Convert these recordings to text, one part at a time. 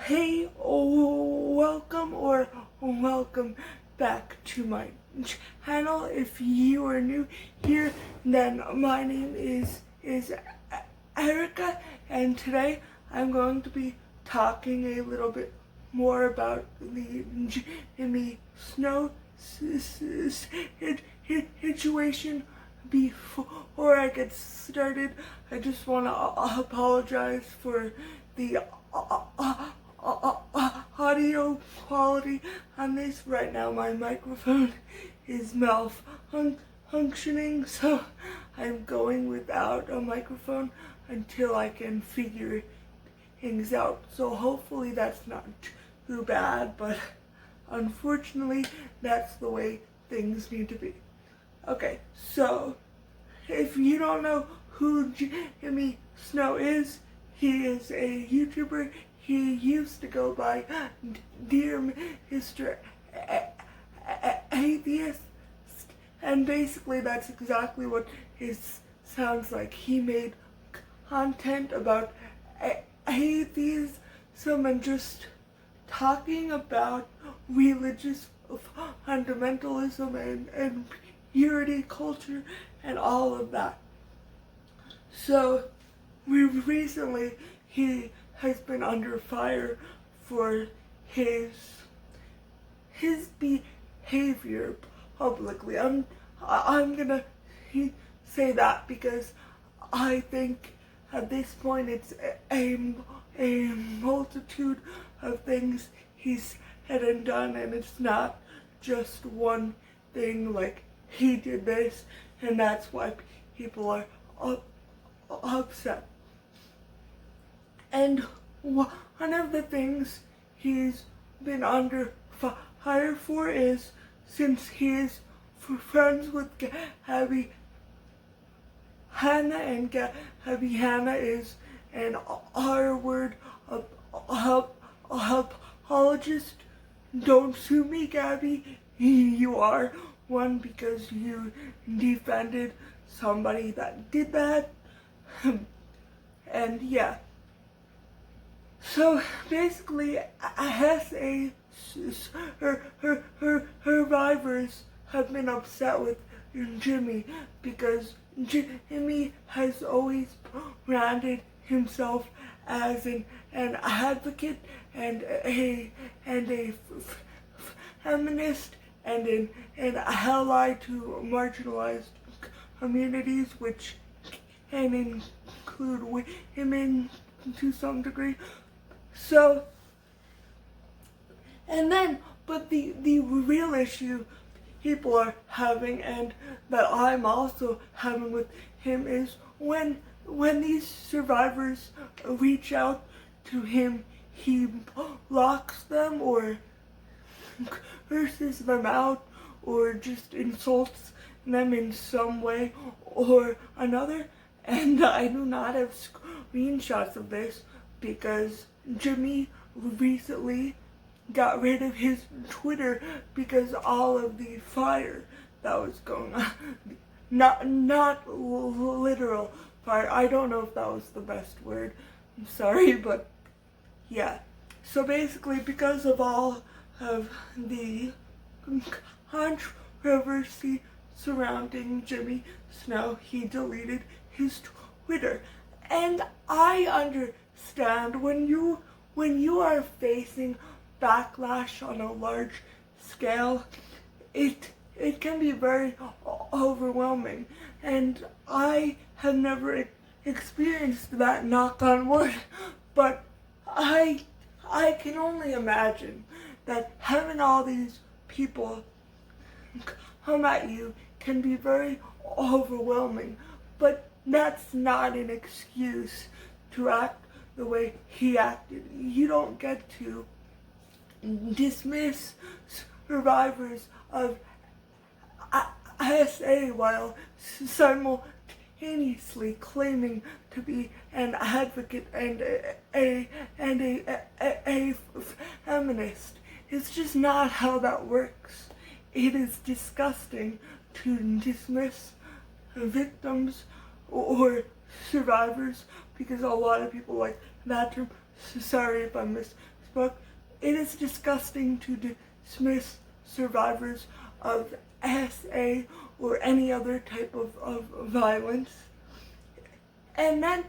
Hey, welcome back to my channel. If you are new here, then my name is Erica, and today I'm going to be talking a little bit more about the Jimmy Snow situation. Before I get started, I just want to apologize for the audio quality on this. Right now my microphone is malfunctioning, so I'm going without a microphone until I can figure things out. So hopefully that's not too bad, but unfortunately that's the way things need to be. Okay, so if you don't know who Jimmy Snow is, he is a YouTuber. He used to go by Dear Mr. Atheist, and basically that's exactly what his sounds like. He made content about atheism and just talking about religious fundamentalism and purity culture and all of that. So recently he has been under fire for his behavior publicly. I'm gonna say that because I think at this point it's a multitude of things he's said and done, and it's not just one thing like he did this and that's why people are upset. And one of the things he's been under fire for is, since he is friends with Gabby Hanna, and Gabby Hanna is an R-word apologist. Don't sue me, Gabby. You are one because you defended somebody that did that. And yeah. So basically, SA survivors have been upset with Jimmy because Jimmy has always branded himself as an advocate and a feminist and an ally to marginalized communities, which can include women to some degree. So, but the real issue people are having, and that I'm also having with him, is when these survivors reach out to him, he blocks them or curses them out or just insults them in some way or another. And I do not have screenshots of this because Jimmy recently got rid of his Twitter because all of the fire that was going on. Not literal fire. I don't know if that was the best word. I'm sorry, but yeah. So basically, because of all of the controversy surrounding Jimmy Snow, he deleted his Twitter. And I understand when you are facing backlash on a large scale, it can be very overwhelming, and I have never experienced that, knock on wood, but I can only imagine that having all these people come at you can be very overwhelming, but that's not an excuse to act the way he acted. You don't get to dismiss survivors of SA while simultaneously claiming to be an advocate and a feminist. It's just not how that works. It is disgusting to dismiss victims or survivors because a lot of people like that term. Sorry if I Facebook, it is disgusting to dismiss survivors of SA or any other type of violence. And then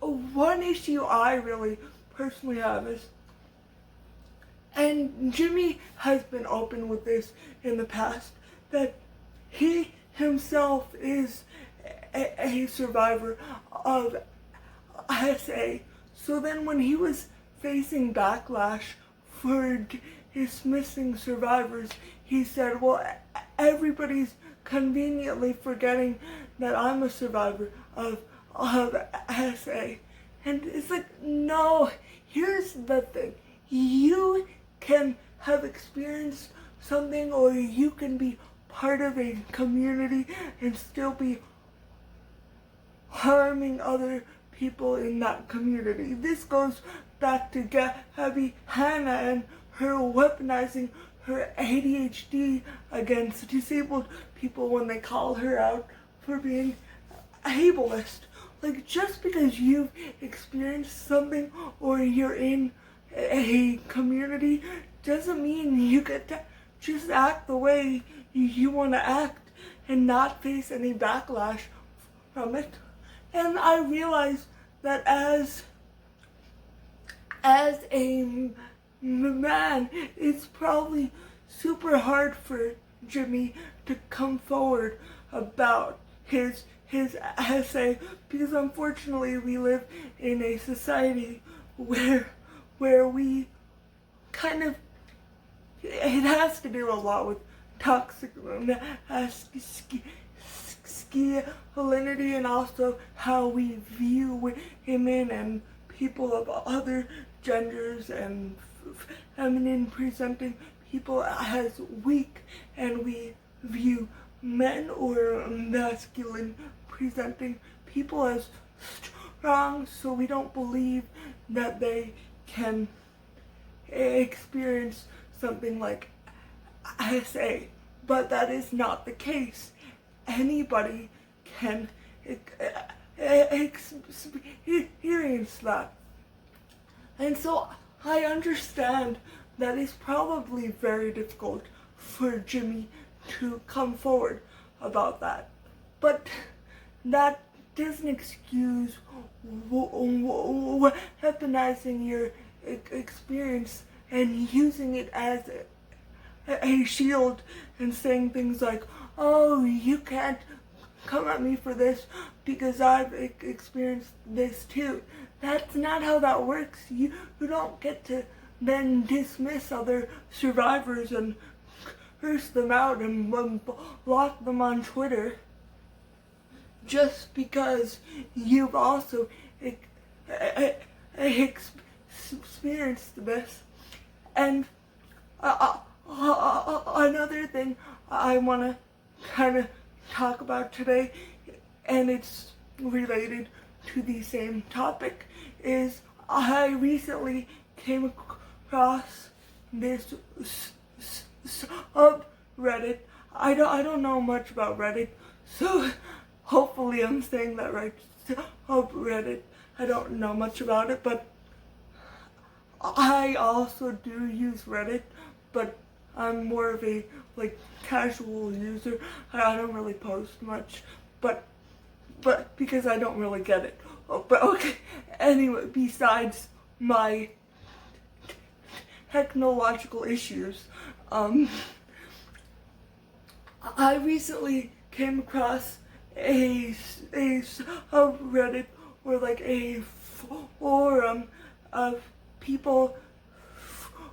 one issue I really personally have is, and Jimmy has been open with this in the past, that he himself is a survivor of SA. So then when he was facing backlash for dismissing survivors, he said, well, everybody's conveniently forgetting that I'm a survivor of SA. And it's like, no, here's the thing. You can have experienced something, or you can be part of a community and still be harming other people in that community. This goes back to Gabby Hanna and her weaponizing her ADHD against disabled people when they call her out for being ableist. Like, just because you've experienced something or you're in a community doesn't mean you get to just act the way you want to act and not face any backlash from it. And I realize that as a man, it's probably super hard for Jimmy to come forward about his essay, because unfortunately we live in a society where we kind of, it has to do a lot with toxic masculinity and also how we view women and people of other genders and feminine presenting people as weak, and we view men or masculine presenting people as strong, so we don't believe that they can experience something like SA. But that is not the case. Anybody can experience that. And so I understand that it's probably very difficult for Jimmy to come forward about that. But that doesn't excuse weaponizing your experience and using it as a shield and saying things like, oh, you can't come at me for this because I've experienced this too. That's not how that works. You don't get to then dismiss other survivors and curse them out and block them on Twitter just because you've also experienced this. And another thing I want to kind of talk about today, and it's related to the same topic, is I recently came across this subreddit. I don't know much about Reddit, so hopefully I'm saying that right. Subreddit. I don't know much about it, but I also do use Reddit, but I'm more of a casual user. I don't really post much, but because I don't really get it. But okay, anyway, besides my technological issues, I recently came across a subreddit or a forum of people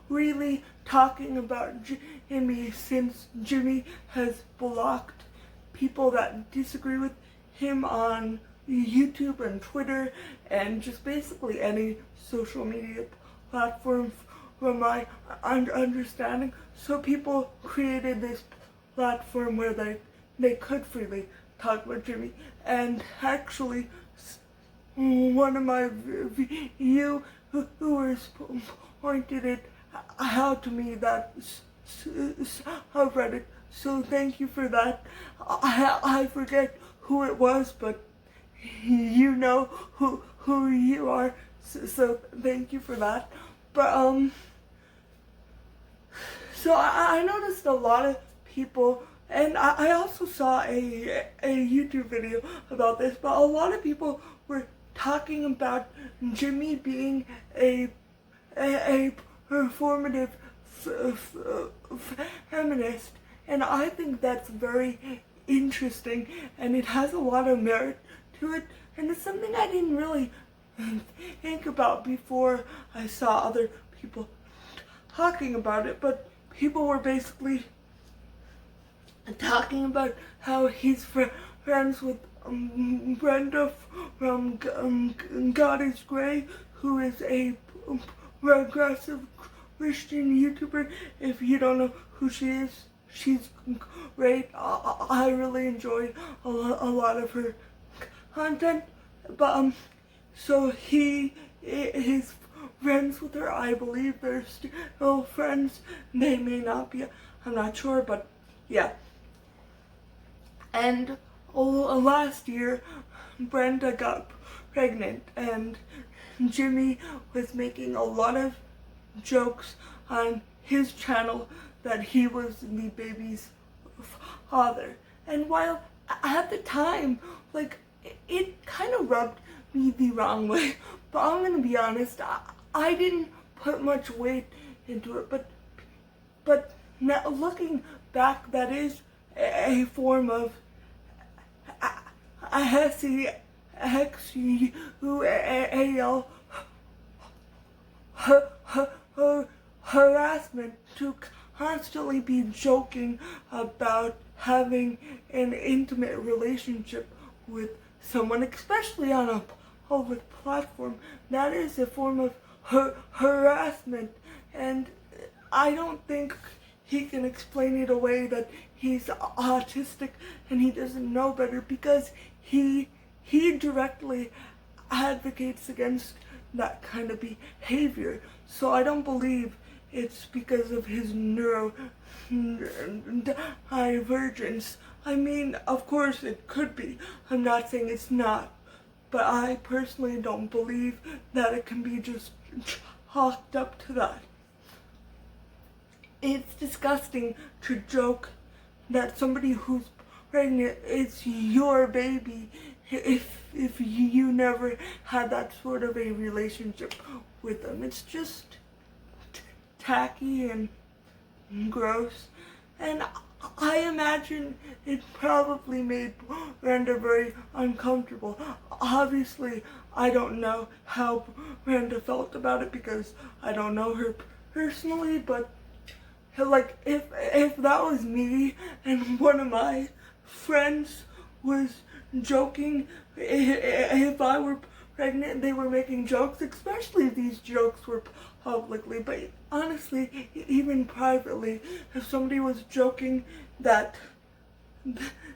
really talking about Jimmy, since Jimmy has blocked people that disagree with him on YouTube and Twitter and just basically any social media platform from my understanding. So people created this platform where they could freely talk about Jimmy, and actually one of my viewers pointed it out to me, that subreddit. So thank you for that. I forget who it was, but you know who you are. So thank you for that. But so I noticed a lot of people, and I also saw a YouTube video about this, but a lot of people were talking about Jimmy being a performative feminist, and I think that's very interesting, and it has a lot of merit to it, and it's something I didn't really think about before I saw other people talking about it. But people were basically talking about how he's friends with Brenda from God is Grey, who is a progressive Christian YouTuber. If you don't know who she is, she's great. I really enjoy a lot of her content. But so he is friends with her. I believe they're still friends. They may not be. I'm not sure, but yeah. And last year, Brenda got pregnant, and Jimmy was making a lot of jokes on his channel that he was the baby's father. And while at the time, like, it kind of rubbed me the wrong way, but I'm gonna be honest, I didn't put much weight into it, but now looking back, that is a form of harassment, to constantly be joking about having an intimate relationship with someone, especially on a public platform. That is a form of harassment, and I don't think he can explain it away that he's autistic and he doesn't know better, because he directly advocates against that kind of behavior. So I don't believe it's because of his neurodivergence. I mean, of course it could be. I'm not saying it's not. But I personally don't believe that it can be just chalked up to that. It's disgusting to joke that somebody who's pregnant is your baby if you never had that sort of a relationship with them. It's just tacky and gross, and I imagine it probably made Brenda very uncomfortable. Obviously, I don't know how Brenda felt about it because I don't know her personally, but like, if that was me and one of my friends was joking, if I were pregnant, they were making jokes, especially if these jokes were publicly, but honestly, even privately, if somebody was joking that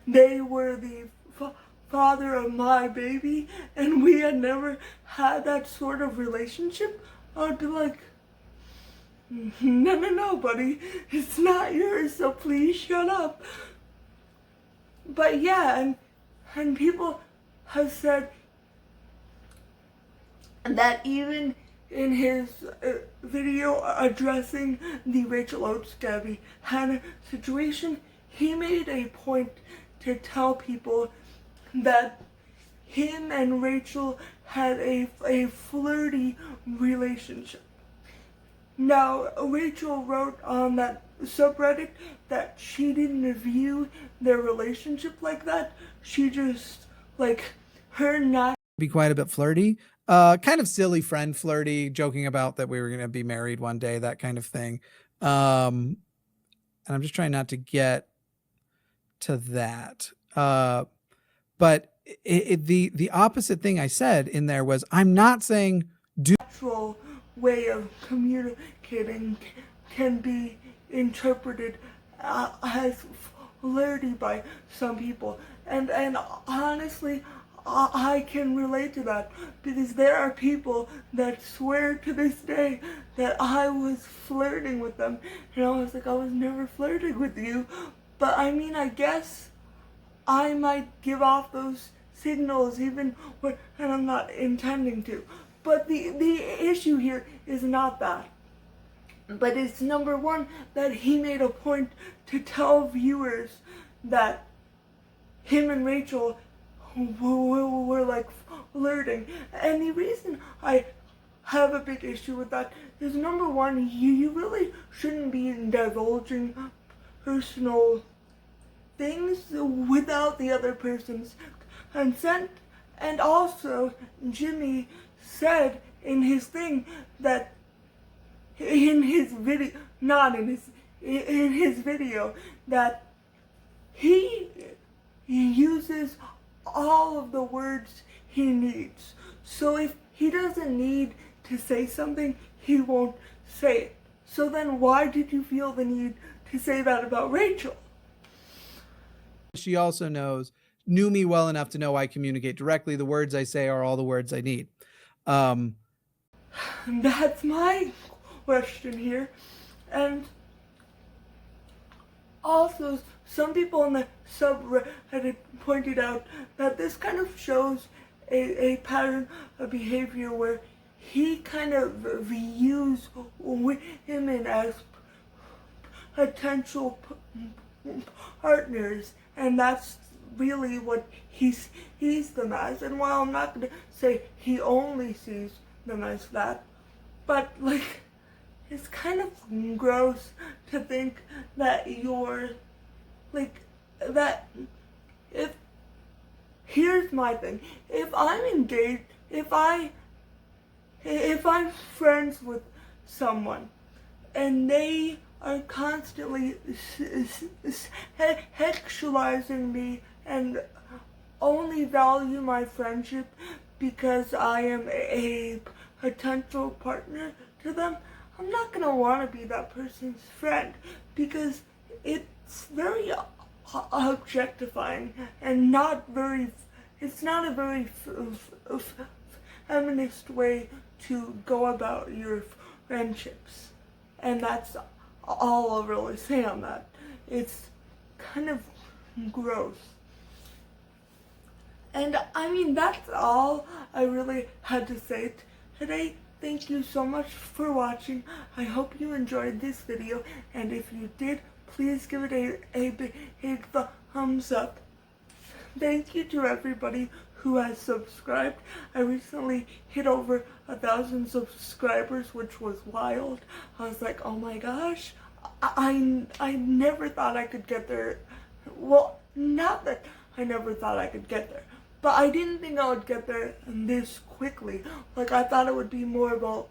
they were the father of my baby and we had never had that sort of relationship, I'd be like, no, buddy, it's not yours, so please shut up. But yeah, and people have said that even in his video addressing the Rachel Oates Gabby Hanna situation, he made a point to tell people that him and Rachel had a flirty relationship. Now, Rachel wrote on that subreddit that she didn't view their relationship like that. She just, like, her not be quite a bit flirty, kind of silly friend flirty, joking about that we were going to be married one day, that kind of thing. And I'm just trying not to get to that. But the opposite thing I said in there was, I'm not saying natural way of communicating can be interpreted as flirty by some people, and honestly, I can relate to that, because there are people that swear to this day that I was flirting with them, and I was like, I was never flirting with you. But I mean, I guess I might give off those signals even when I'm not intending to. But the issue here is not that. But it's number one that he made a point to tell viewers that him and Rachel were like flirting. And the reason I have a big issue with that is number one, you really shouldn't be divulging personal things without the other person's consent. And also, Jimmy said in his thing that in his video, not in his video, that he uses all of the words he needs. So if he doesn't need to say something, he won't say it. So then why did you feel the need to say that about Rachel? She also knew me well enough to know I communicate directly. The words I say are all the words I need. That's my question here. And also, some people on the subreddit pointed out that this kind of shows a pattern of behavior where he kind of views women as potential partners, and that's really what he sees them as. And while I'm not going to say he only sees them as that, but like, it's kind of gross to think that you're like that. Here's my thing, if I'm engaged, if I'm friends with someone and they are constantly sexualizing me and only value my friendship because I am a potential partner to them, I'm not going to want to be that person's friend, because it's very objectifying and it's not a very feminist way to go about your friendships. And that's all I'll really say on that. It's kind of gross. And I mean, that's all I really had to say today. Thank you so much for watching. I hope you enjoyed this video, and if you did, please give it a big thumbs up. Thank you to everybody who has subscribed. I recently hit over 1,000 subscribers, which was wild. I was like, oh my gosh, I never thought I could get there. Well, not that I never thought I could get there, but I didn't think I would get there this quickly. Like, I thought it would be more of a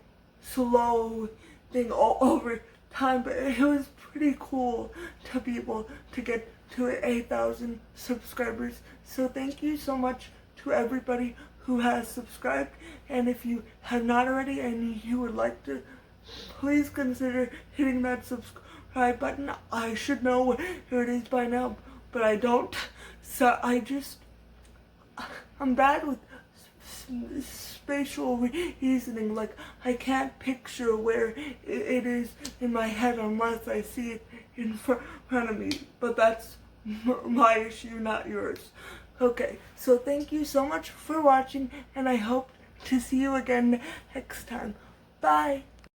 slow thing over time, but it was pretty cool to be able to get to 8,000 subscribers. So thank you so much to everybody who has subscribed, and if you have not already and you would like to, please consider hitting that subscribe button. I should know where it is by now, but I don't. So I'm bad with spatial reasoning. Like, I can't picture where it is in my head unless I see it in front of me. But that's my issue, not yours. Okay, so thank you so much for watching, and I hope to see you again next time. Bye!